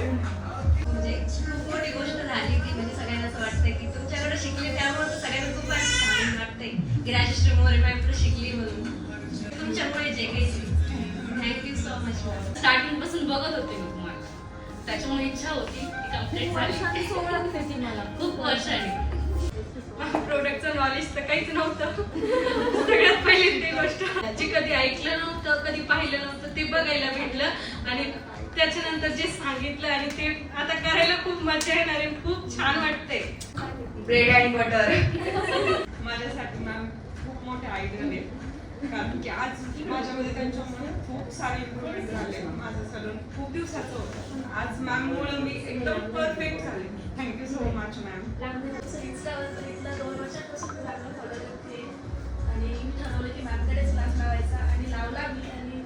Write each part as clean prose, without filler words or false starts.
म्हणजे खूप मोठी गोष्ट झाली की म्हणजे सगळ्यांना असं वाटतंय की तुमच्याकडे शिकले त्यामुळे तर सगळ्यांना खूप छान वाटतंय की राजश्री मोरे मॅमकडे शिकली म्हणून तुमच्यामुळे जे काही thank you so much ma'am. Starting पासून बघत होते मी तुम्हाला, त्याच्यामुळे इच्छा होती की कंप्लीट झाली. मला खूप वर्षांनी प्रोडक्टचं नॉलेज तर काहीच नव्हतं. सगळ्यात पहिली ती गोष्ट जी कधी ऐकलं नव्हतं, कधी पाहिलं नव्हतं, ते बघायला भेटलं आणि त्याच्यानंतर जे सांगितलं आणि ते आता करायला खूप मजा येणार आहे. खूप छान वाटते. Bread and butter. माझ्यासाठी मॅम खूप मोठे आयडियल आहे, कारण की आज माझ्यामध्ये त्यांच्यामुळे खूप सारे इम्प्रुव्हमेंट झाले. माझं सलून खूप दिवसाचं होतं, पण आज मॅममुळे मी एकदम परफेक्ट झाले. Thank you so much ma'am. इंस्टावर बघितलं, 2 वर्षांपासून लागलं फॉलो करते आणि मी ठरवलं की मॅमकडेच क्लास लावायचा आणि लावला मी आणि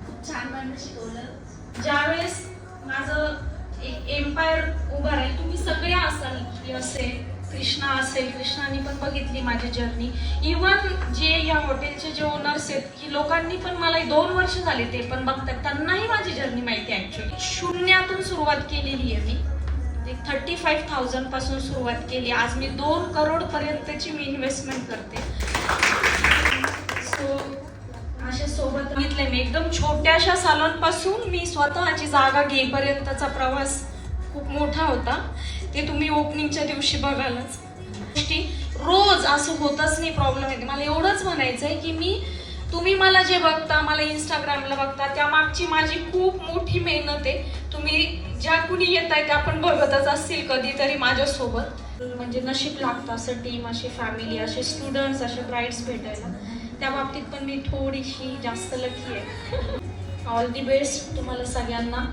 खूप छान मॅमने शिकवलं. ज्यावेळेस माझं एक एम्पायर उभा राहील, तुम्ही सगळे असाल, असेल कृष्णा असेल, कृष्णाने पण बघितली माझी जर्नी. इवन जे या हॉटेलचे जे ओनर्स आहेत की लोकांनी पण मला 2 वर्ष झाले ते पण बघतात, त्यांनाही माझी जर्नी माहिती आहे. ऍक्च्युली शून्यातून सुरुवात केलेली आहे मी. 35,000 पासून सुरुवात केली. आज मी 2 करोड पर्यंतची मी इन्व्हेस्टमेंट करते. सो अशा सोबत बघितले मी एकदम छोट्याशा सॅलॉन पासून मी स्वतःची जागा घेईपर्यंतचा प्रवास खूप मोठा होता. ते तुम्ही ओपनिंगच्या दिवशी बघालच. गोष्टी रोज असं होतच नाही, प्रॉब्लेम येते. मला एवढंच म्हणायचं आहे की तुम्ही मला जे बघता, मला इंस्टाग्रामला बघता, त्या मागची माझी खूप मोठी मेहनत आहे. तुम्ही ज्या कुणी येत आहे त्या पण बघतच असतील कधीतरी माझ्यासोबत. म्हणजे नशीब लागतं असं टीम, अशी फॅमिली, असे स्टुडंट्स, असे ब्राईड्स भेटायला. त्या बाबतीत पण मी थोडीशी जास्त लकी आहे. ऑल दी बेस्ट तुम्हाला सगळ्यांना.